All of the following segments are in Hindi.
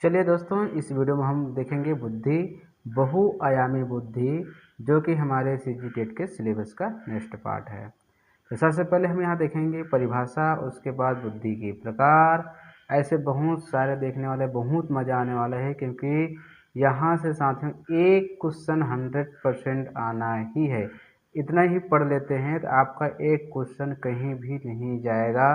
चलिए दोस्तों, इस वीडियो में हम देखेंगे बुद्धि, बहुआयामी बुद्धि, जो कि हमारे सीजी टेट के सिलेबस का नेक्स्ट पार्ट है। तो सबसे पहले हम यहाँ देखेंगे परिभाषा, उसके बाद बुद्धि के प्रकार। ऐसे बहुत सारे देखने वाले, बहुत मज़ा आने वाला है, क्योंकि यहाँ से साथियों एक क्वेश्चन 100% आना ही है। इतना ही पढ़ लेते हैं तो आपका एक क्वेश्चन कहीं भी नहीं जाएगा।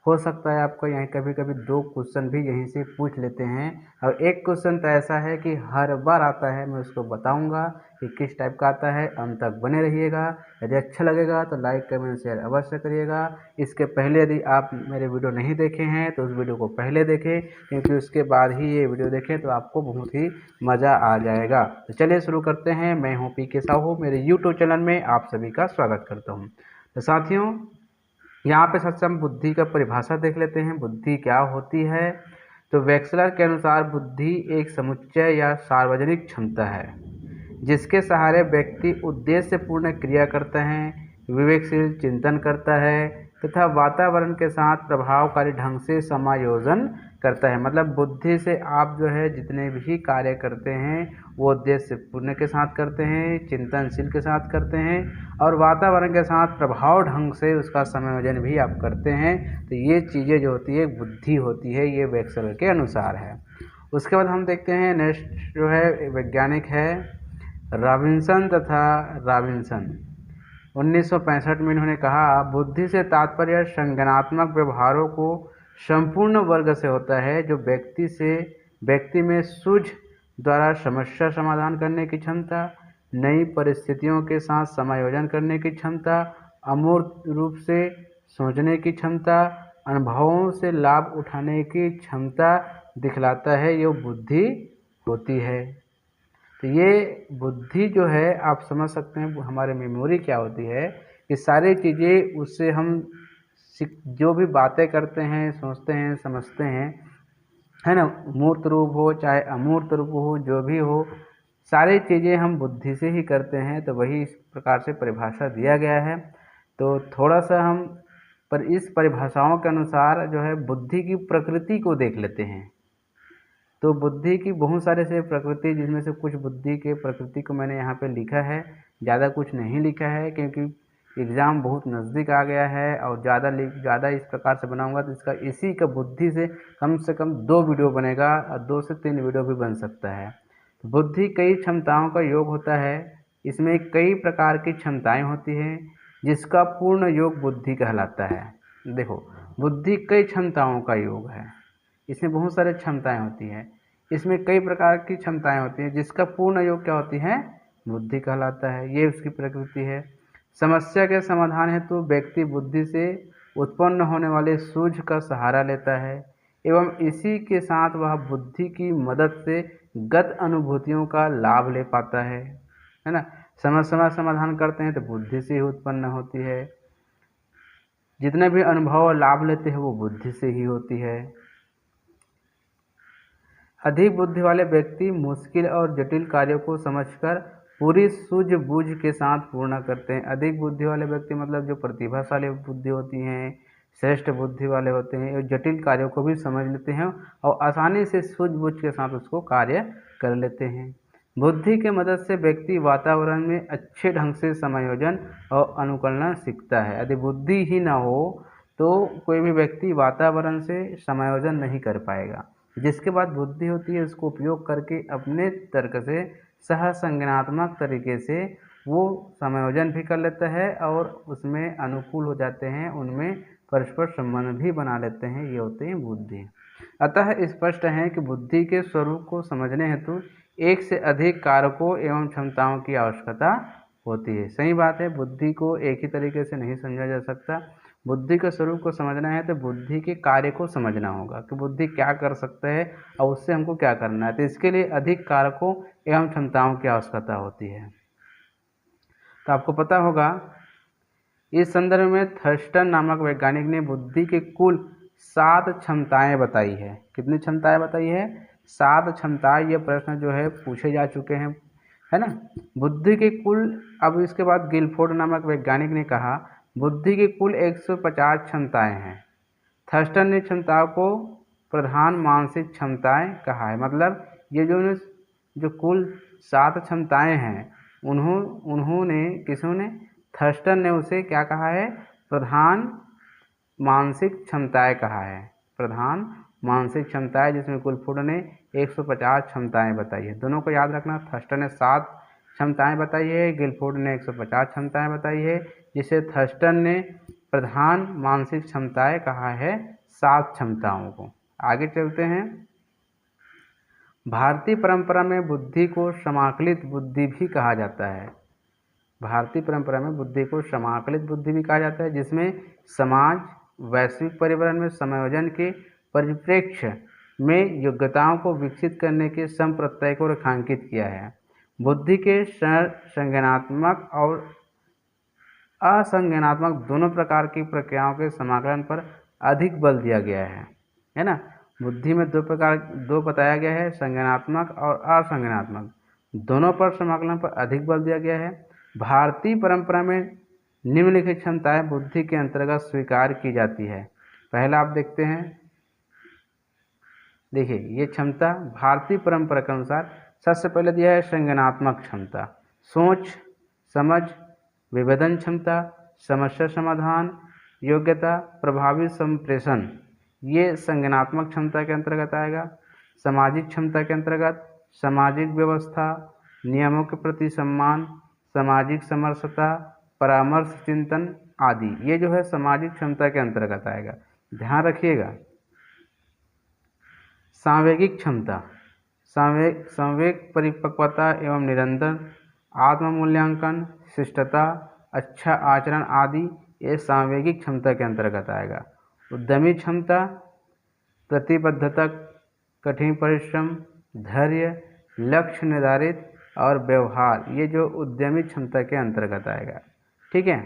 हो सकता है आपको यहीं कभी कभी 2 क्वेश्चन भी यहीं से पूछ लेते हैं, और एक क्वेश्चन तो ऐसा है कि हर बार आता है। मैं उसको बताऊंगा कि किस टाइप का आता है। अंत तक बने रहिएगा। यदि अच्छा लगेगा तो लाइक कमेंट शेयर अवश्य करिएगा। इसके पहले यदि आप मेरे वीडियो नहीं देखे हैं तो उस वीडियो को पहले देखें, क्योंकि उसके बाद ही ये वीडियो देखें तो आपको बहुत ही मज़ा आ जाएगा। तो चलिए शुरू करते हैं। मैं हूँ पी के साहू, मेरे यूट्यूब चैनल में आप सभी का स्वागत करता हूँ। तो साथियों, यहाँ पे सबसे हम बुद्धि का परिभाषा देख लेते हैं। बुद्धि क्या होती है? तो वेक्सलर के अनुसार बुद्धि एक समुच्चय या सार्वजनिक क्षमता है जिसके सहारे व्यक्ति उद्देश्यपूर्ण क्रिया करता है, विवेकशील चिंतन करता है तथा वातावरण के साथ प्रभावकारी ढंग से समायोजन करता है। मतलब बुद्धि से आप जो है जितने भी कार्य करते हैं वो उद्देश्यपूर्ण के साथ करते हैं, चिंतनशील के साथ करते हैं, और वातावरण के साथ प्रभाव ढंग से उसका समायोजन भी आप करते हैं। तो ये चीज़ें जो होती है बुद्धि होती है, ये वेक्सलर के अनुसार है। उसके बाद हम देखते हैं नेक्स्ट जो है वैज्ञानिक है रॉबिन्सन तथा रॉबिन्सन। 1965 में इन्होंने कहा, बुद्धि से तात्पर्य संज्ञानात्मक व्यवहारों को संपूर्ण वर्ग से होता है जो व्यक्ति में सूझ द्वारा समस्या समाधान करने की क्षमता, नई परिस्थितियों के साथ समायोजन करने की क्षमता, अमूर्त रूप से सोचने की क्षमता, अनुभवों से लाभ उठाने की क्षमता दिखलाता है। ये बुद्धि होती है। तो ये बुद्धि जो है आप समझ सकते हैं हमारे मेमोरी क्या होती है कि सारी चीज़ें उससे हम जो भी बातें करते हैं, सोचते हैं, समझते हैं, है ना, मूर्त रूप हो चाहे अमूर्त रूप हो, जो भी हो, सारी चीज़ें हम बुद्धि से ही करते हैं। तो वही इस प्रकार से परिभाषा दिया गया है। तो थोड़ा सा हम इस परिभाषाओं के अनुसार जो है बुद्धि की प्रकृति को देख लेते हैं। तो बुद्धि की बहुत सारे से प्रकृति, जिसमें से कुछ बुद्धि के प्रकृति को मैंने यहाँ पे लिखा है, ज़्यादा कुछ नहीं लिखा है क्योंकि एग्ज़ाम बहुत नज़दीक आ गया है, और ज़्यादा इस प्रकार से बनाऊंगा तो इसका इसी का बुद्धि से कम 2 वीडियो बनेगा, और 2 से 3 वीडियो भी बन सकता है। तो बुद्धि कई क्षमताओं का योग होता है। इसमें कई प्रकार की क्षमताएँ होती हैं जिसका पूर्ण योग बुद्धि कहलाता है। देखो, बुद्धि कई क्षमताओं का योग है। इसमें बहुत सारी क्षमताएं होती हैं। इसमें कई प्रकार की क्षमताएं होती हैं जिसका पूर्ण योग क्या होती है? बुद्धि कहलाता है। ये उसकी प्रकृति है। समस्या के समाधान हेतु व्यक्ति बुद्धि से उत्पन्न होने वाले सूझ का सहारा लेता है एवं इसी के साथ वह बुद्धि की मदद से गत अनुभूतियों का लाभ ले पाता है ना। समस्या समाधान करते हैं तो बुद्धि से ही उत्पन्न होती है। जितने भी अनुभव और लाभ लेते हैं वो बुद्धि से ही होती है। अधिक बुद्धि वाले व्यक्ति मुश्किल और जटिल कार्यों को समझकर पूरी सूझबूझ के साथ पूर्ण करते हैं। अधिक बुद्धि वाले व्यक्ति मतलब जो प्रतिभाशाली बुद्धि होती हैं, श्रेष्ठ बुद्धि वाले होते हैं, और जटिल कार्यों को भी समझ लेते हैं और आसानी से सूझबूझ के साथ उसको कार्य कर लेते हैं। बुद्धि के मदद से व्यक्ति वातावरण में अच्छे ढंग से समायोजन और अनुकूलन सीखता है। यदि बुद्धि ही ना हो तो कोई भी व्यक्ति वातावरण से समायोजन नहीं कर पाएगा। जिसके बाद बुद्धि होती है उसको उपयोग करके अपने तर्क से सहसंज्ञानात्मक तरीके से वो समायोजन भी कर लेता है और उसमें अनुकूल हो जाते हैं, उनमें परस्पर संबंध भी बना लेते हैं। ये होते हैं बुद्धि। अतः स्पष्ट है कि बुद्धि के स्वरूप को समझने हेतु एक से अधिक कारकों एवं क्षमताओं की आवश्यकता होती है। सही बात है, बुद्धि को एक ही तरीके से नहीं समझा जा सकता। बुद्धि के स्वरूप को समझना है तो बुद्धि के कार्य को समझना होगा कि बुद्धि क्या कर सकता है और उससे हमको क्या करना है। तो इसके लिए अधिक कारकों एवं क्षमताओं की आवश्यकता होती है। तो आपको पता होगा, इस संदर्भ में थर्स्टन नामक वैज्ञानिक ने बुद्धि के कुल 7 क्षमताएं बताई है। कितनी क्षमताएं बताई है? 7 क्षमताएं। ये प्रश्न जो है पूछे जा चुके हैं, है ना। बुद्धि के कुल, अब इसके बाद गिलफोर्ड नामक वैज्ञानिक ने कहा बुद्धि की कुल 150 क्षमताएं हैं। थर्स्टन ने क्षमताओं को प्रधान मानसिक क्षमताएं कहा है। मतलब ये जो कुल 7 क्षमताएं हैं उन्होंने किसने थर्स्टन ने उसे क्या कहा है, प्रधान मानसिक क्षमताएं कहा है। प्रधान मानसिक क्षमताएं, जिसमें कुलफुड ने 150 क्षमताएं बताई है। दोनों को याद रखना, थर्स्टन ने 7 क्षमताएं बताई है, गिलफोर्ड ने 150 क्षमताएं बताई है, जिसे थर्स्टन ने प्रधान मानसिक क्षमताएं कहा है 7 क्षमताओं को। आगे चलते हैं। भारतीय परंपरा में बुद्धि को समाकलित बुद्धि भी कहा जाता है। भारतीय परंपरा में बुद्धि को समाकलित बुद्धि भी कहा जाता है, जिसमें समाज वैश्विक पर्यावरण में समायोजन के परिप्रेक्ष्य में योग्यताओं को विकसित करने के संप्रत्यय को रेखांकित किया है। बुद्धि के संज्ञानात्मक और असंज्ञानात्मक दोनों प्रकार की प्रक्रियाओं के समाकलन पर अधिक बल दिया गया है ना। बुद्धि में दो बताया गया है, संज्ञानात्मक और असंज्ञानात्मक, दोनों पर समाकलन पर अधिक बल दिया गया है। भारतीय परंपरा में निम्नलिखित क्षमताएं बुद्धि के अंतर्गत स्वीकार की जाती है। पहला आप देखते हैं, देखिए ये क्षमता भारतीय परंपरा के अनुसार सबसे पहले दिया है संज्ञानात्मक क्षमता, सोच समझ विभेदन क्षमता, समस्या समाधान योग्यता, प्रभावी संप्रेषण, ये संज्ञानात्मक क्षमता के अंतर्गत आएगा। सामाजिक क्षमता के अंतर्गत सामाजिक व्यवस्था, नियमों के प्रति सम्मान, सामाजिक समरसता, परामर्श चिंतन आदि, ये जो है सामाजिक क्षमता के अंतर्गत आएगा, ध्यान रखिएगा। सांवेगिक क्षमता, संवेग परिपक्वता एवं निरंतर आत्म मूल्यांकन, शिष्टता, अच्छा आचरण आदि, ये सांवेगिक क्षमता के अंतर्गत आएगा। उद्यमी क्षमता, प्रतिबद्धता, कठिन परिश्रम, धैर्य, लक्ष्य निर्धारित और व्यवहार, ये जो उद्यमी क्षमता के अंतर्गत आएगा। ठीक है।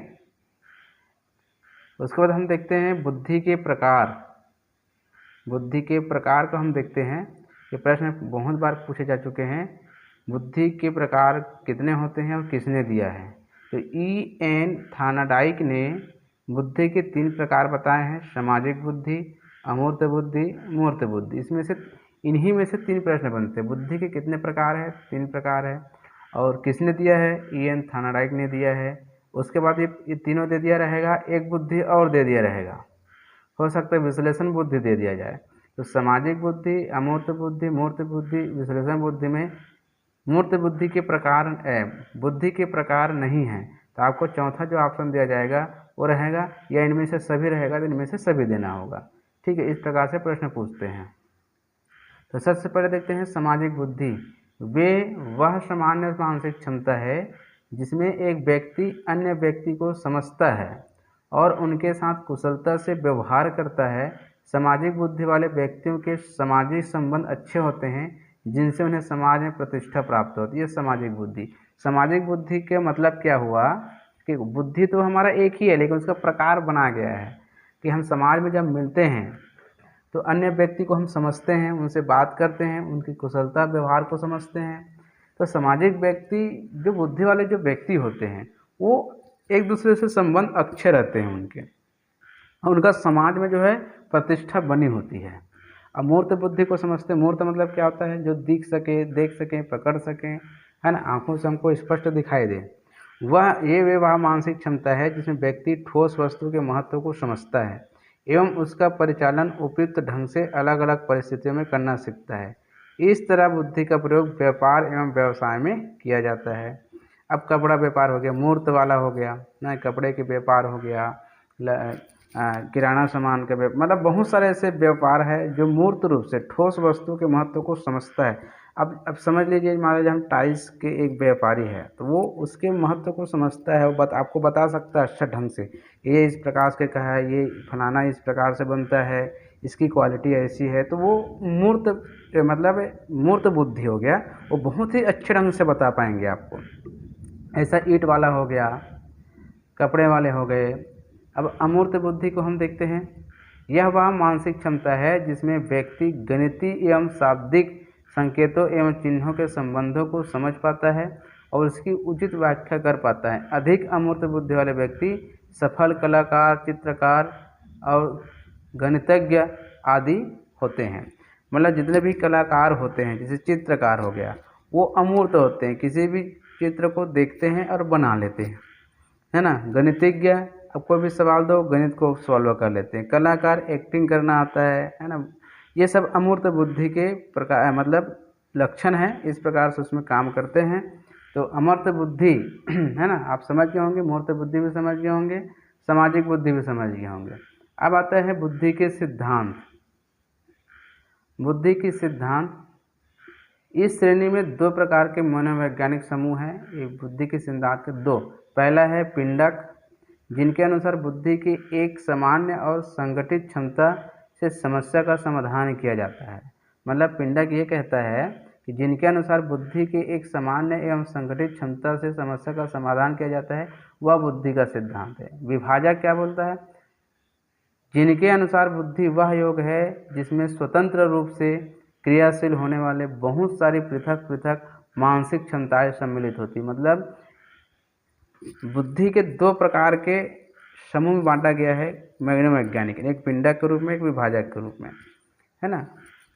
उसके बाद हम देखते हैं बुद्धि के प्रकार। बुद्धि के प्रकार को हम देखते हैं, ये प्रश्न बहुत बार पूछे जा चुके हैं। बुद्धि के प्रकार कितने होते हैं और किसने दिया है? तो E.N. थानाडाइक ने बुद्धि के 3 प्रकार बताए हैं, सामाजिक बुद्धि, अमूर्त बुद्धि, मूर्त बुद्धि। इन्हीं में से 3 प्रश्न बनते हैं। बुद्धि के कितने प्रकार है? 3 प्रकार है। और किसने दिया है? E.N. थानाडाइक ने दिया है। उसके बाद ये तीनों दे दिया रहेगा, एक बुद्धि और दे दिया रहेगा, हो सकता है विश्लेषण बुद्धि दे दिया जाए। तो सामाजिक बुद्धि, अमूर्त बुद्धि, मूर्त बुद्धि, विश्लेषण बुद्धि में मूर्त बुद्धि के प्रकार बुद्धि के प्रकार नहीं है, तो आपको चौथा जो ऑप्शन दिया जाएगा वो रहेगा, या इनमें से सभी रहेगा तो इनमें से सभी देना होगा। ठीक है, इस प्रकार से प्रश्न पूछते हैं। तो सबसे पहले देखते हैं सामाजिक बुद्धि। वह सामान्य मानसिक क्षमता है जिसमें एक व्यक्ति अन्य व्यक्ति को समझता है और उनके साथ कुशलता से व्यवहार करता है। सामाजिक बुद्धि वाले व्यक्तियों के सामाजिक संबंध अच्छे होते हैं जिनसे उन्हें समाज में प्रतिष्ठा प्राप्त होती है। सामाजिक बुद्धि, सामाजिक बुद्धि के मतलब क्या हुआ कि बुद्धि तो हमारा एक ही है, लेकिन उसका प्रकार बना गया है कि हम समाज में जब मिलते हैं तो अन्य व्यक्ति को हम समझते हैं, उनसे बात करते हैं, उनकी कुशलता व्यवहार को समझते हैं। तो सामाजिक व्यक्ति, जो बुद्धि वाले जो व्यक्ति होते हैं, वो एक दूसरे से संबंध अच्छे रहते हैं उनके, और उनका समाज में जो है प्रतिष्ठा बनी होती है। अब मूर्त बुद्धि को समझते हैं। मूर्त मतलब क्या होता है? जो दिख सके, देख सकें, पकड़ सकें, है ना, आंखों से हमको स्पष्ट दिखाई दे। वह मानसिक क्षमता है जिसमें व्यक्ति ठोस वस्तु के महत्व को समझता है एवं उसका परिचालन उपयुक्त ढंग से अलग अलग परिस्थितियों में करना सीखता है। इस तरह बुद्धि का प्रयोग व्यापार एवं व्यवसाय में किया जाता है। अब कपड़ा व्यापार हो गया, मूर्त वाला हो गया ना, कपड़े के व्यापार हो गया, किराना सामान का व्यापार, मतलब बहुत सारे ऐसे व्यापार है जो मूर्त रूप से ठोस वस्तु के महत्व को समझता है। अब समझ लीजिए, मान लीजिए हम टाइल्स के एक व्यापारी है, तो वो उसके महत्व को समझता है, वो आपको बता सकता है अच्छा ढंग से, ये इस प्रकार से कहा है, ये फलाना इस प्रकार से बनता है, इसकी क्वालिटी ऐसी है। तो वो मूर्त मतलब मूर्त बुद्धि हो गया, वो बहुत ही अच्छे ढंग से बता पाएंगे आपको। ऐसा ईंट वाला हो गया, कपड़े वाले हो गए। अब अमूर्त बुद्धि को हम देखते हैं। यह वह मानसिक क्षमता है जिसमें व्यक्ति गणितीय एवं शाब्दिक संकेतों एवं चिन्हों के संबंधों को समझ पाता है और उसकी उचित व्याख्या कर पाता है। अधिक अमूर्त बुद्धि वाले व्यक्ति सफल कलाकार, चित्रकार और गणितज्ञ आदि होते हैं। मतलब जितने भी कलाकार होते हैं, जैसे चित्रकार हो गया, वो अमूर्त होते हैं, किसी भी चित्र को देखते हैं और बना लेते हैं, है ना। गणितज्ञ, अब कोई भी सवाल दो गणित को सॉल्व कर लेते हैं। कलाकार, एक्टिंग करना आता है ना। ये सब अमूर्त बुद्धि के प्रकार मतलब लक्षण हैं, इस प्रकार से उसमें काम करते हैं। तो अमूर्त बुद्धि है ना, आप समझ गए होंगे, मूर्त बुद्धि भी समझ गए होंगे, सामाजिक बुद्धि भी समझ गए होंगे। अब आता है बुद्धि के सिद्धांत। बुद्धि की सिद्धांत, इस श्रेणी में दो प्रकार के मनोवैज्ञानिक समूह हैं। ये बुद्धि के सिद्धांत के दो, पहला है पिंडक, जिनके अनुसार बुद्धि की एक सामान्य और संगठित क्षमता से समस्या का समाधान किया जाता है। मतलब पिंडक ये कहता है कि जिनके अनुसार बुद्धि की एक सामान्य एवं संगठित क्षमता से समस्या का समाधान किया जाता है, वह बुद्धि का सिद्धांत है। विभाजक क्या बोलता है, जिनके अनुसार बुद्धि वह योग है जिसमें स्वतंत्र रूप से क्रियाशील होने वाले बहुत सारी पृथक पृथक मानसिक क्षमताएं सम्मिलित होती। मतलब बुद्धि के दो प्रकार के समूह में बांटा गया है मनोवैज्ञानिक, एक पिंडक के रूप में, एक विभाजक के रूप में, है ना।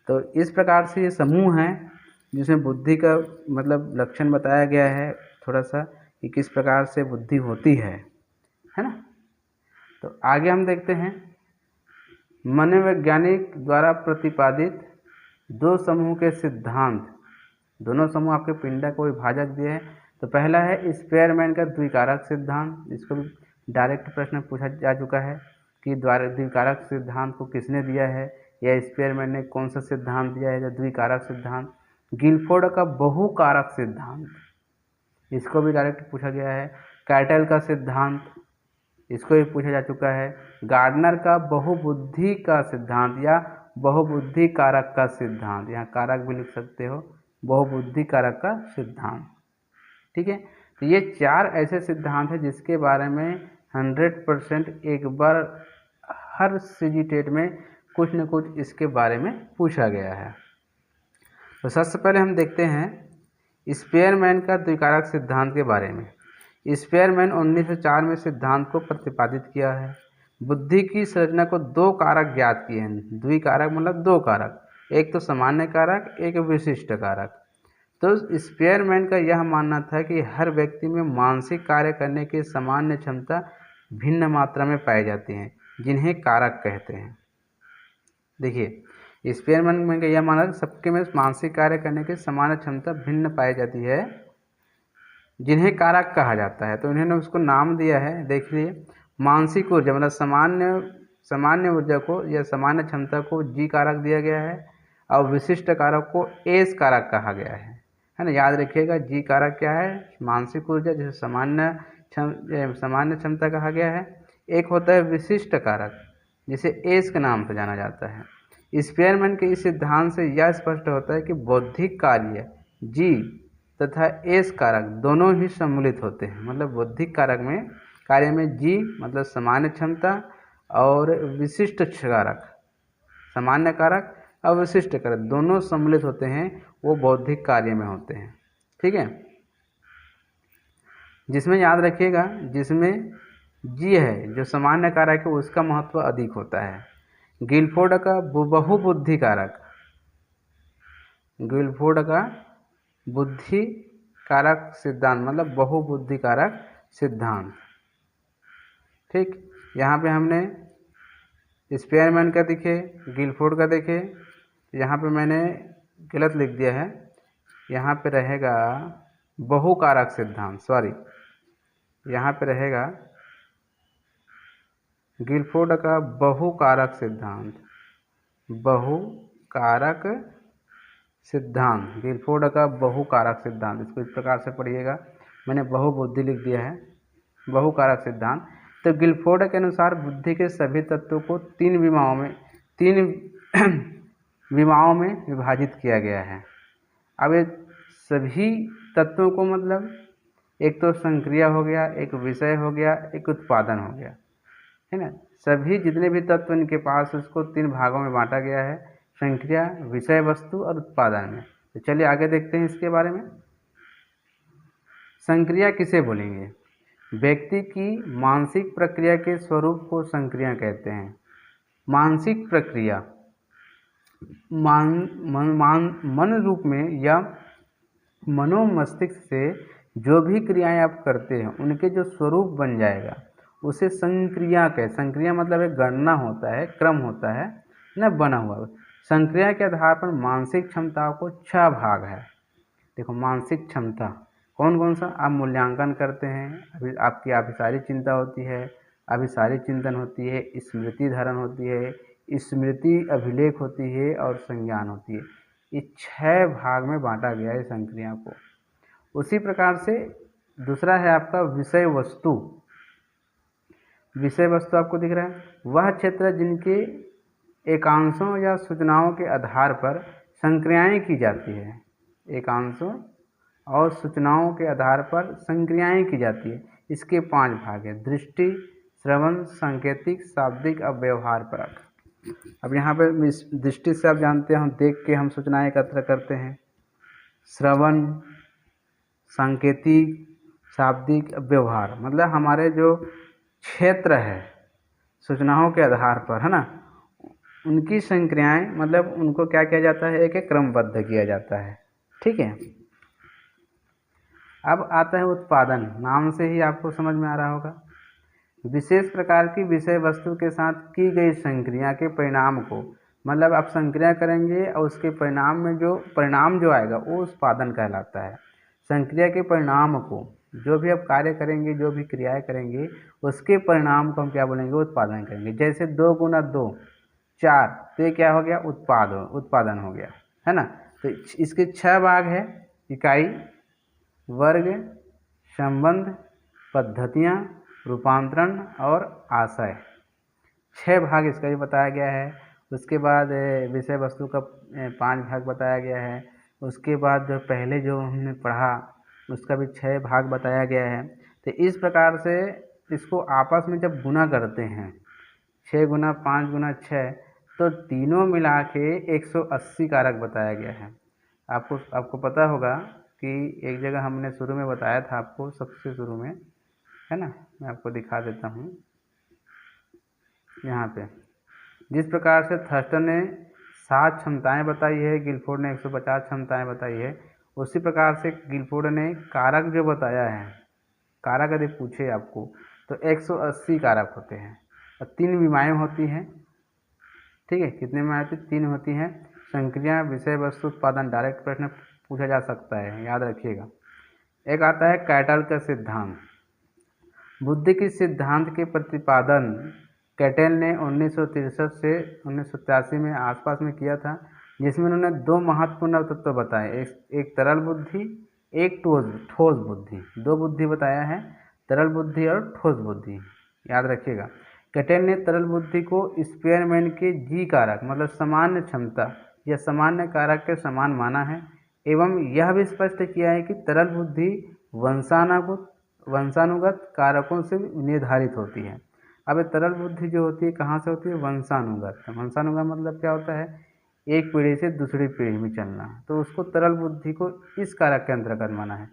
तो इस प्रकार से ये समूह हैं जिसमें बुद्धि का मतलब लक्षण बताया गया है थोड़ा सा, कि किस प्रकार से बुद्धि होती है ना। तो आगे हम देखते हैं मनोवैज्ञानिक द्वारा प्रतिपादित दो समूह के सिद्धांत। दोनों समूह आपके पिंडक को विभाजक दिए हैं। तो पहला है स्पेयरमैन का द्विकारक सिद्धांत, इसको भी डायरेक्ट प्रश्न पूछा जा चुका है कि द्विकारक सिद्धांत को किसने दिया है, या स्पेयरमैन ने कौन सा सिद्धांत दिया है जो द्विकारक सिद्धांत। गिलफोर्ड का बहुकारक सिद्धांत, इसको भी डायरेक्ट पूछा गया है। कैटल का सिद्धांत, इसको भी पूछा जा चुका है। गार्डनर का बहुबुद्धि का सिद्धांत या बहुबुद्धि कारक का सिद्धांत, यहाँ कारक भी लिख सकते हो, बहुबुद्धि कारक का सिद्धांत, ठीक है। तो ये चार ऐसे सिद्धांत हैं जिसके बारे में 100% एक बार हर सीजीटेट में कुछ न कुछ इसके बारे में पूछा गया है। तो सबसे पहले हम देखते हैं स्पेयरमैन का द्विकारक सिद्धांत के बारे में। स्पेयरमैन 1904 में सिद्धांत को प्रतिपादित किया है। बुद्धि की संरचना को दो कारक ज्ञात किए हैं। द्विकारक मतलब दो कारक, एक तो सामान्य कारक, एक विशिष्ट कारक। तो स्पेयरमैन का यह मानना था कि हर व्यक्ति में मानसिक कार्य करने की सामान्य क्षमता भिन्न मात्रा में पाई जाती है, जिन्हें कारक कहते हैं। देखिए स्पेयरमैन में का यह मानना था सबके में मानसिक कार्य करने की सामान्य क्षमता भिन्न पाई जाती है, जिन्हें कारक कहा जाता है। तो इन्होंने उसको नाम दिया है, देखिए मानसिक ऊर्जा मतलब सामान्य ऊर्जा को या सामान्य क्षमता को जी कारक दिया गया है, और विशिष्ट कारक को एस कारक कहा गया है ना। याद रखिएगा, जी कारक क्या है, मानसिक ऊर्जा जिसे सामान्य क्षमता कहा गया है। एक होता है विशिष्ट कारक जिसे एस के नाम से जाना जाता है। स्पेयरमैन के इस सिद्धांत से यह स्पष्ट होता है कि बौद्धिक कार्य जी तथा एस कारक दोनों ही सम्मिलित होते हैं। मतलब बौद्धिक कार्य में जी मतलब सामान्य क्षमता और विशिष्ट कारक सामान्य कारक और विशिष्ट कारक दोनों सम्मिलित होते हैं, वो बौद्धिक कार्य में होते हैं, ठीक है। जिसमें याद रखिएगा, जिसमें जी है जो सामान्य कारक है उसका महत्व अधिक होता है। गिलफोर्ड का बहुबुद्धि कारक, गिलफोर्ड का बुद्धि कारक सिद्धांत मतलब बहुबुद्धि कारक सिद्धांत, ठीक। यहाँ पे हमने स्पेयरमैन का देखे, गिलफोर्ड का देखे, यहाँ पे मैंने गलत लिख दिया है, यहाँ पे रहेगा बहुकारक सिद्धांत, सॉरी, यहाँ पे रहेगा गिलफोर्ड का बहुकारक सिद्धांत, बहुकारक सिद्धांत, गिलफोर्ड का बहुकारक सिद्धांत। इसको इस प्रकार से पढ़िएगा, मैंने बहुबुद्धि लिख दिया है, बहुकारक सिद्धांत। तो गिलफोर्ड के अनुसार बुद्धि के सभी तत्वों को तीन विमाओं में विभाजित किया गया है। अब ये सभी तत्वों को मतलब एक तो संक्रिया हो गया, एक विषय हो गया, एक उत्पादन हो गया, है ना। सभी जितने भी तत्व इनके पास उसको तीन भागों में बांटा गया है, संक्रिया, विषय वस्तु और उत्पादन में। तो चलिए आगे देखते हैं इसके बारे में। संक्रिया किसे बोलेंगे? व्यक्ति की मानसिक प्रक्रिया के स्वरूप को संक्रिया कहते हैं। मानसिक प्रक्रिया मन रूप में या मनोमस्तिष्क से जो भी क्रियाएं आप करते हैं उनके जो स्वरूप बन जाएगा उसे संक्रिया कहे। संक्रिया मतलब एक गणना होता है, क्रम होता है ना, बना हुआ। संक्रिया के आधार पर मानसिक क्षमताओं को 6 भाग है। देखो मानसिक क्षमता कौन कौन सा, आप मूल्यांकन करते हैं, अभी आपकी अभिसारी चिंता होती है, अभिसारी चिंतन होती है, स्मृति धारण होती है, स्मृति अभिलेख होती है और संज्ञान होती है। ये 6 भाग में बांटा गया है संक्रिया को। उसी प्रकार से दूसरा है आपका विषय वस्तु। विषय वस्तु आपको दिख रहा है, वह क्षेत्र जिनके एकांशों या सूचनाओं के आधार पर संक्रियाएं की जाती है। एकांशों और सूचनाओं के आधार पर संक्रियाएं की जाती है। इसके 5 भाग है, दृष्टि, श्रवण, सांकेतिक, शाब्दिक और व्यवहारपरक। अब यहाँ पे दृष्टि से आप जानते हैं, हम देख के हम सूचनाएं एकत्र करते हैं। श्रवण, सांकेतिक, शाब्दिक, व्यवहार मतलब हमारे जो क्षेत्र है सूचनाओं के आधार पर, है ना, उनकी संक्रियाएं मतलब उनको क्या किया जाता है, एक एक क्रमबद्ध किया जाता है। ठीक है। अब आता है उत्पादन। नाम से ही आपको समझ में आ रहा होगा, विशेष प्रकार की विषय वस्तु के साथ की गई संक्रिया के परिणाम को, मतलब आप संक्रिया करेंगे और उसके परिणाम में जो परिणाम जो आएगा वो उत्पादन कहलाता है। संक्रिया के परिणाम को, जो भी आप कार्य करेंगे, जो भी क्रियाएं करेंगे, उसके परिणाम को हम क्या बोलेंगे, उत्पादन करेंगे। जैसे 2 गुना 2 4, तो ये क्या हो गया, उत्पादन हो गया, है ना। तो इसके 6 भाग है, इकाई, वर्ग, संबंध, पद्धतियाँ, रूपांतरण और आशय। 6 भाग इसका भी बताया गया है। उसके बाद विषय वस्तु का 5 भाग बताया गया है। उसके बाद जो पहले जो हमने पढ़ा उसका भी 6 भाग बताया गया है। तो इस प्रकार से इसको आपस में जब गुना करते हैं, 6 गुना 5 गुना 6, तो तीनों मिला के 180 कारक बताया गया है। आपको पता होगा कि एक जगह हमने शुरू में बताया था आपको, सबसे शुरू में, है ना, मैं आपको दिखा देता हूँ यहाँ पे। जिस प्रकार से थर्स्टन ने 7 क्षमताएं बताई है, गिलफोर्ड ने 150 क्षमताएं बताई है, उसी प्रकार से गिलफोर्ड ने कारक जो बताया है, कारक यदि पूछे आपको तो 180 कारक होते हैं और 3 विमाएँ होती हैं। ठीक है, कितने विमाएँ होती हैं, 3 होती हैं। संक्रिया, विषय वस्तु, उत्पादन, डायरेक्ट प्रश्न पूछा जा सकता है, याद रखिएगा। एक आता है कैटल का सिद्धांत। बुद्धि के सिद्धांत के प्रतिपादन कैटल ने 1963 से 1983 में आसपास में किया था, जिसमें उन्होंने 2 महत्वपूर्ण तत्व बताए, एक तरल बुद्धि, एक ठोस बुद्धि। 2 बुद्धि बताया है, तरल बुद्धि और ठोस बुद्धि, याद रखिएगा। कैटल ने तरल बुद्धि को स्पेयरमैन के जी कारक मतलब सामान्य क्षमता या सामान्य कारक के समान माना है, एवं यह भी स्पष्ट किया है कि तरल बुद्धि वंशानुगत कारकों से निर्धारित होती है। अब ये तरल बुद्धि जो होती है कहाँ से होती है, वंशानुगत। वंशानुगत मतलब क्या होता है, एक पीढ़ी से दूसरी पीढ़ी में चलना, तो उसको तरल बुद्धि को इस कारक के अंतर्गत माना है।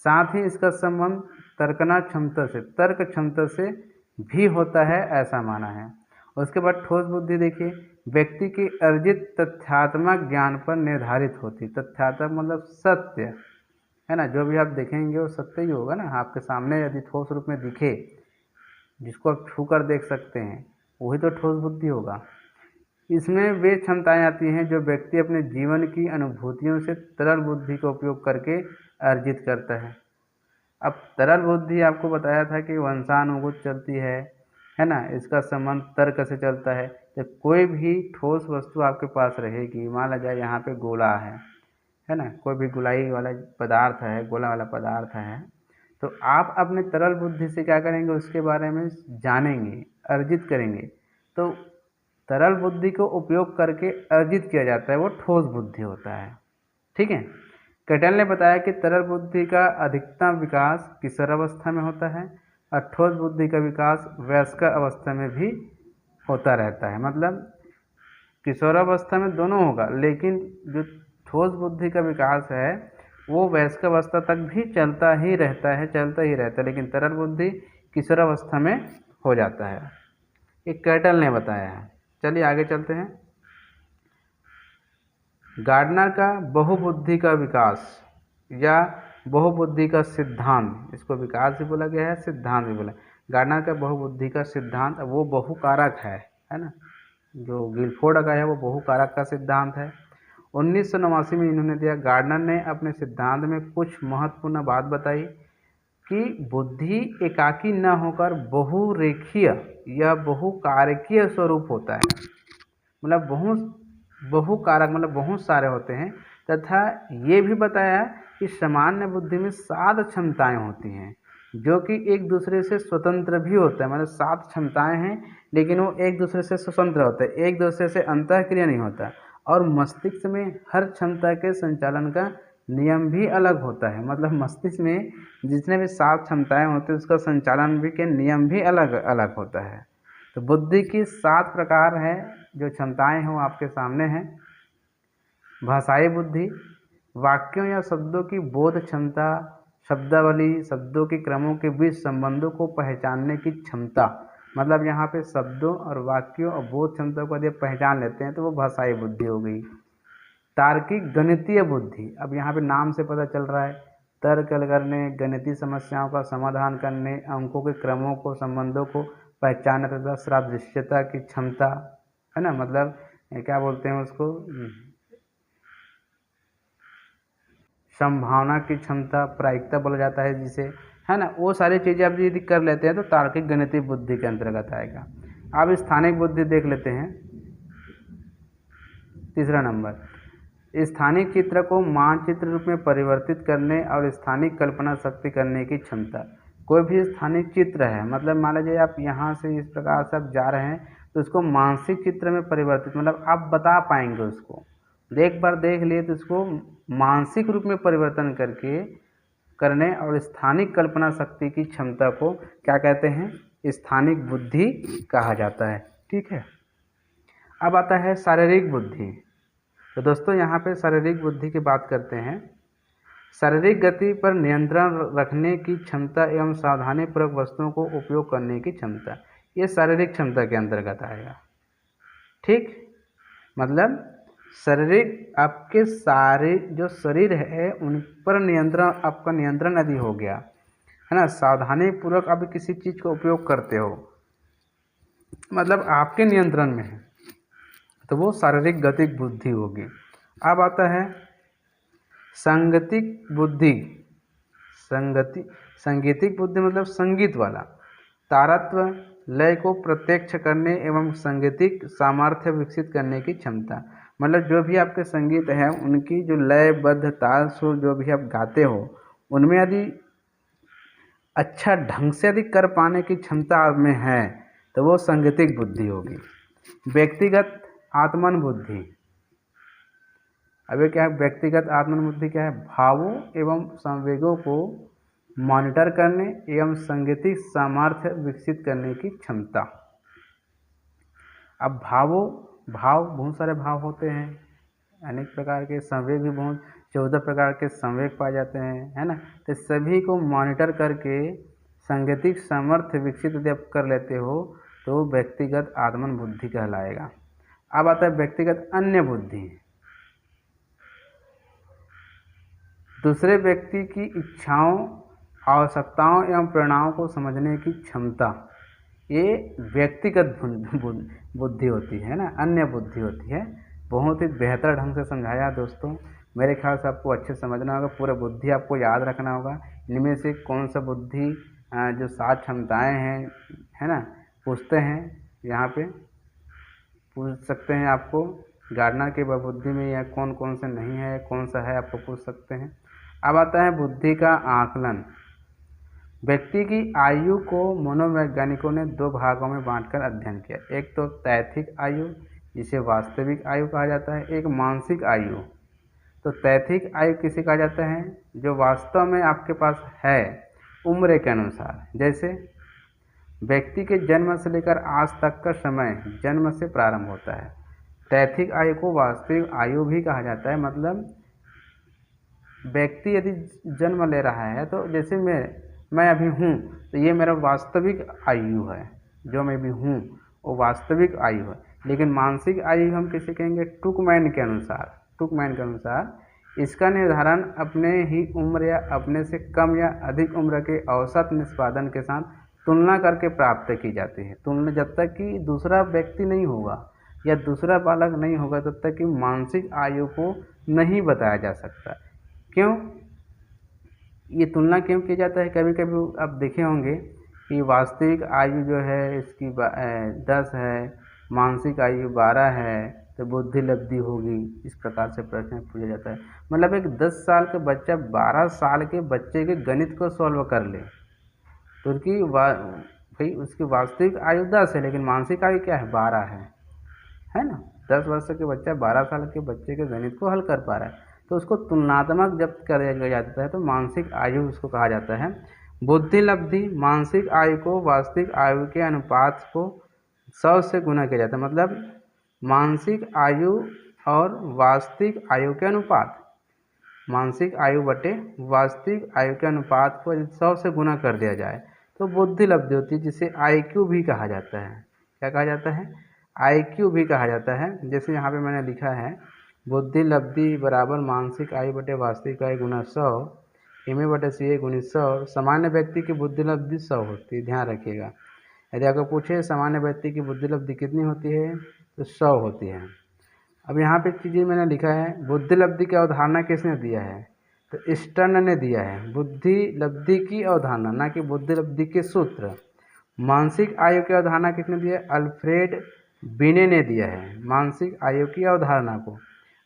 साथ ही इसका संबंध तर्क क्षमता से भी होता है, ऐसा माना है। उसके बाद ठोस बुद्धि देखिए, व्यक्ति की अर्जित तथ्यात्मक ज्ञान पर निर्धारित होती। तथ्यात्मक मतलब सत्य, है ना, जो भी आप देखेंगे वो सत्य ही होगा ना। आपके सामने यदि ठोस रूप में दिखे, जिसको आप छू कर देख सकते हैं, वही तो ठोस बुद्धि होगा। इसमें वे क्षमताएं आती हैं जो व्यक्ति अपने जीवन की अनुभूतियों से तरल बुद्धि का उपयोग करके अर्जित करता है। अब तरल बुद्धि आपको बताया था कि वंशानुगत चलती है ना, इसका संबंध तर्क से चलता है। तो कोई भी ठोस वस्तु आपके पास रहेगी, मान लीजिए यहाँ पे गोला है ना, कोई भी गोलाई वाला पदार्थ है, गोला वाला पदार्थ है, तो आप अपने तरल बुद्धि से क्या करेंगे, उसके बारे में जानेंगे, अर्जित करेंगे। तो तरल बुद्धि को उपयोग करके अर्जित किया जाता है, वो ठोस बुद्धि होता है। ठीक है। कैटल ने बताया कि तरल बुद्धि का अधिकतम विकास किशोरावस्था में होता है और ठोस बुद्धि का विकास वयस्क अवस्था में भी होता रहता है। मतलब किशोरावस्था में दोनों होगा, लेकिन जो ठोस बुद्धि का विकास है वो वयस्क अवस्था तक भी चलता ही रहता है, लेकिन तरल बुद्धि किशोरावस्था में हो जाता है। ये कैटल ने बताया है। चलिए आगे चलते हैं। गार्डनर का बहुबुद्धि का विकास या बहुबुद्धि का सिद्धांत, इसको विकास भी बोला गया है, सिद्धांत भी बोला। गार्डनर का बहुबुद्धि का सिद्धांत वो बहुकारक है ना। जो गिलफोर्ड का है वो बहुकारक का सिद्धांत है। 1989 में इन्होंने दिया। गार्डनर ने अपने सिद्धांत में कुछ महत्वपूर्ण बात बताई कि बुद्धि एकाकी न होकर बहुरेखीय या बहुकारकीय स्वरूप होता है, मतलब बहुकारक मतलब बहुत सारे होते हैं। तथा ये भी बताया कि सामान्य बुद्धि में 7 क्षमताएं होती हैं जो कि एक दूसरे से स्वतंत्र भी होता है, मतलब 7 क्षमताएं हैं लेकिन वो एक दूसरे से स्वतंत्र होते हैं, एक दूसरे से अंतःक्रिया नहीं होता। और मस्तिष्क में हर क्षमता के संचालन का नियम भी अलग होता है, मतलब मस्तिष्क में जितने भी 7 क्षमताएं होती हैं उसका संचालन भी के नियम भी अलग अलग होता है। तो बुद्धि की 7 प्रकार है, जो क्षमताएं हैं वो आपके सामने हैं। भाषाई बुद्धि, वाक्यों या शब्दों की बोध क्षमता, शब्दावली, शब्दों के क्रमों के बीच संबंधों को पहचानने की क्षमता, मतलब यहाँ पे शब्दों और वाक्यों और बोध क्षमता को यदि पहचान लेते हैं तो वो भाषाई बुद्धि हो गई। तार्किक गणितीय बुद्धि, अब यहाँ पे नाम से पता चल रहा है, तर्क करने, गणितीय समस्याओं का समाधान करने, अंकों के क्रमों को, संबंधों को पहचानने तथा सादृश्यता की क्षमता, है ना, मतलब क्या बोलते हैं उसको, संभावना की क्षमता, प्रायिकता बोला जाता है जिसे, है ना। वो सारी चीज़ें आप यदि कर लेते हैं तो तार्किक गणितीय बुद्धि के अंतर्गत आएगा। अब स्थानिक बुद्धि देख लेते हैं। तीसरा नंबर, स्थानिक चित्र को मानचित्र रूप में परिवर्तित करने और स्थानिक कल्पना शक्ति करने की क्षमता। कोई भी स्थानिक चित्र है, मतलब मान लीजिए आप यहाँ से इस प्रकार से आप जा रहे हैं तो उसको मानसिक चित्र में परिवर्तित, मतलब आप बता पाएंगे उसको, एक बार देख लिए तो उसको मानसिक रूप में परिवर्तन करके करने और स्थानिक कल्पना शक्ति की क्षमता को क्या कहते हैं, स्थानिक बुद्धि कहा जाता है। ठीक है। अब आता है शारीरिक बुद्धि। तो दोस्तों यहाँ पे शारीरिक बुद्धि की बात करते हैं। शारीरिक गति पर नियंत्रण रखने की क्षमता एवं सावधानीपूर्वक वस्तुओं को उपयोग करने की क्षमता, ये शारीरिक क्षमता के अंतर्गत आएगा। ठीक, मतलब शारीरिक आपके सारे जो शरीर है उन पर नियंत्रण, आपका नियंत्रण यदि हो गया, है ना, सावधानीपूर्वक आप किसी चीज़ का उपयोग करते हो, मतलब आपके नियंत्रण में है, तो वो शारीरिक गतिक बुद्धि होगी। अब आता है संगीतिक बुद्धि। संगीतिक बुद्धि मतलब संगीत वाला, तारत्व, लय को प्रत्यक्ष करने एवं संगीतिक सामर्थ्य विकसित करने की क्षमता, मतलब जो भी आपके संगीत है उनकी जो लयबद्ध ताल सुर जो भी आप गाते हो उनमें यदि अच्छा ढंग से यदि कर पाने की क्षमता आप में है तो वो संगीतिक बुद्धि होगी। व्यक्तिगत आत्मन बुद्धि। अब क्या है व्यक्तिगत आत्मन बुद्धि? क्या है? भावों एवं संवेगों को मॉनिटर करने एवं सांगीतिक सामर्थ्य विकसित करने की क्षमता। अब भाव बहुत सारे भाव होते हैं, अनेक प्रकार के संवेग भी बहुत 14 प्रकार के संवेग पाए जाते हैं, है ना। तो सभी को मॉनिटर करके सांगीतिक सामर्थ्य विकसित यदि आप कर लेते हो तो व्यक्तिगत आत्मन बुद्धि कहलाएगा। अब आता है व्यक्तिगत अन्य बुद्धि। दूसरे व्यक्ति की इच्छाओं, आवश्यकताओं एवं प्रेरणाओं को समझने की क्षमता, ये व्यक्तिगत बुद्धि होती है ना, अन्य बुद्धि होती है। बहुत ही बेहतर ढंग से समझाया दोस्तों, मेरे ख्याल से आपको अच्छे समझना होगा, पूरा बुद्धि आपको याद रखना होगा। इनमें से कौन सा बुद्धि जो 7 क्षमताएँ हैं, है ना, पूछते हैं, यहाँ पे पूछ सकते हैं आपको। गार्डनर के बुद्धि में या कौन कौन से नहीं है, कौन सा है, आपको पूछ सकते हैं। अब आता है बुद्धि का आकलन। व्यक्ति की आयु को मनोवैज्ञानिकों ने 2 भागों में बांटकर अध्ययन किया। एक तो तैथिक आयु जिसे वास्तविक आयु कहा जाता है, एक मानसिक आयु। तो तैथिक आयु किसे कहा जाता है? जो वास्तव में आपके पास है उम्र के अनुसार। जैसे व्यक्ति के जन्म से लेकर आज तक का समय जन्म से प्रारंभ होता है। तैथिक आयु को वास्तविक आयु भी कहा जाता है। मतलब व्यक्ति यदि जन्म ले रहा है तो जैसे मैं अभी हूँ तो ये मेरा वास्तविक आयु है, जो मैं भी हूँ वो वास्तविक आयु है। लेकिन मानसिक आयु हम किसे कहेंगे? टुकमैन के अनुसार। टुकमैन के अनुसार इसका निर्धारण अपने ही उम्र या अपने से कम या अधिक उम्र के औसत निष्पादन के साथ तुलना करके प्राप्त की जाती है। तुलना जब तक कि दूसरा व्यक्ति नहीं होगा या दूसरा बालक नहीं होगा तब तक कि मानसिक आयु को नहीं बताया जा सकता। क्यों ये तुलना क्यों किया जाता है? कभी कभी आप देखे होंगे कि वास्तविक आयु जो है इसकी 10 है, मानसिक आयु 12 है, तो बुद्धि लब्धि होगी। इस प्रकार से प्रश्न पूछा जाता है। मतलब एक 10 साल का बच्चा 12 साल के बच्चे के गणित को सॉल्व कर ले तो भाई उसकी वास्तविक आयु 10 है लेकिन मानसिक आयु क्या है? 12 है ना। 10 वर्ष के बच्चा 12 साल के बच्चे के गणित को हल कर पा रहा है, तो उसको तुलनात्मक जब किया जाता है तो मानसिक आयु उसको कहा जाता है। बुद्धि लब्धि मानसिक आयु को वास्तविक आयु के अनुपात को 100 से गुना किया जाता है। मतलब मानसिक आयु और वास्तविक आयु के अनुपात, मानसिक आयु बटे वास्तविक आयु के अनुपात को 100 से गुना कर दिया जाए तो बुद्धि लब्धि होती है, जिसे IQ भी कहा जाता है। क्या कहा जाता है? IQ भी कहा जाता है। जैसे यहाँ पे मैंने लिखा है बुद्धि लब्धि बराबर मानसिक आयु बटे वास्तविक आयु गुना 100, MA बटे CA गुनी 100। सामान्य व्यक्ति की बुद्धि लब्धि 100 होती है, ध्यान रखिएगा। यदि आपको पूछे सामान्य व्यक्ति की बुद्धि लब्धि कितनी होती है तो 100 होती है। अब यहाँ पे चीज़ें मैंने लिखा है बुद्धि लब्धि की अवधारणा किसने दिया है? तो स्टर्न ने दिया है। बुद्धि लब्धि की अवधारणा, ना कि बुद्धि लब्धि के सूत्र। मानसिक आयु की अवधारणा किसने दिया है? अल्फ्रेड बिने ने दिया है मानसिक आयु की अवधारणा को।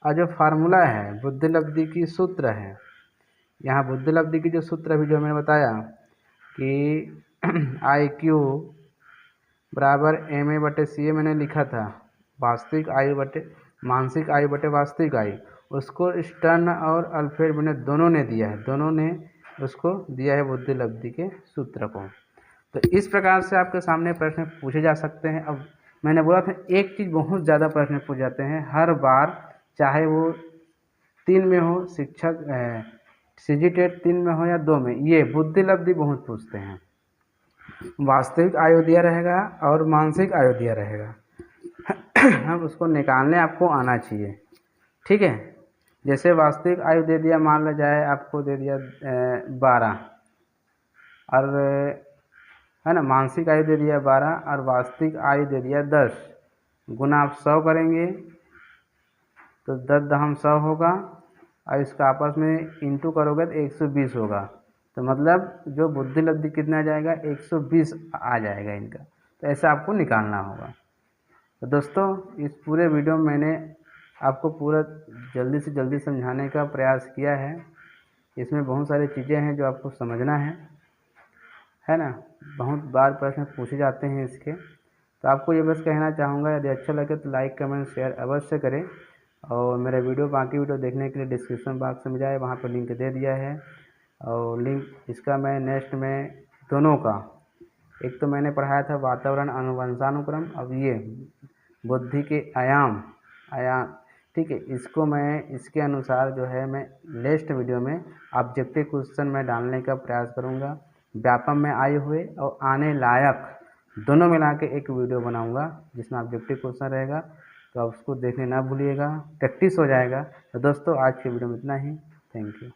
और जो फार्मूला है बुद्धि लब्धि की सूत्र है, यहाँ बुद्धि लब्धि की जो सूत्र अभी जो मैंने बताया कि IQ बराबर MA बटे CA मैंने लिखा था, वास्तविक आयु बटे मानसिक आयु बटे वास्तविक आयु, उसको स्टर्न और अल्फ्रेड बिने दोनों ने दिया है। दोनों ने उसको दिया है बुद्धि लब्धि के सूत्र को। तो इस प्रकार से आपके सामने प्रश्न पूछे जा सकते हैं। अब मैंने बोला था एक चीज़ बहुत ज़्यादा प्रश्न पूछ जाते हैं हर बार, चाहे वो 3 में हो, शिक्षक CGTET 3 में हो या 2 में, ये बुद्धि लब्धि बहुत पूछते हैं। वास्तविक आयु दिया रहेगा और मानसिक आयु दिया रहेगा हम उसको निकालने आपको आना चाहिए, ठीक है। जैसे वास्तविक आयु दे दिया, मान लो जाए आपको दे दिया 12 और है ना, मानसिक आयु दे दिया 12 और वास्तविक आयु दे दिया 10, गुना आप 100 करेंगे तो 10 दहम 100 होगा और इसका आपस में इंटू करोगे तो 120 होगा। तो मतलब जो बुद्धि लब्धि कितना आ जाएगा? 120 आ जाएगा इनका। तो ऐसा आपको निकालना होगा। तो दोस्तों इस पूरे वीडियो में मैंने आपको पूरा जल्दी से जल्दी समझाने का प्रयास किया है। इसमें बहुत सारी चीज़ें हैं जो आपको समझना है ना। बहुत बार प्रश्न पूछे जाते हैं इसके, तो आपको ये बस कहना चाहूँगा यदि अच्छा लगे तो लाइक कमेंट शेयर अवश्य करें। और मेरा बाकी वीडियो देखने के लिए डिस्क्रिप्शन बॉक्स में जाए, वहाँ पर लिंक दे दिया है। और लिंक इसका मैं नेक्स्ट में दोनों का, एक तो मैंने पढ़ाया था वातावरण अनुवंशानुक्रम, अब ये बुद्धि के आयाम, ठीक है। इसको मैं इसके अनुसार जो है मैं नेक्स्ट वीडियो में ऑब्जेक्टिव क्वेश्चन में डालने का प्रयास करूँगा। व्यापम में आए हुए और आने लायक दोनों मिला के एक वीडियो बनाऊँगा जिसमें ऑब्जेक्टिव क्वेश्चन रहेगा। तो आप उसको देखने ना भूलिएगा, प्रैक्टिस हो जाएगा। तो दोस्तों आज के वीडियो में इतना ही। Thank you.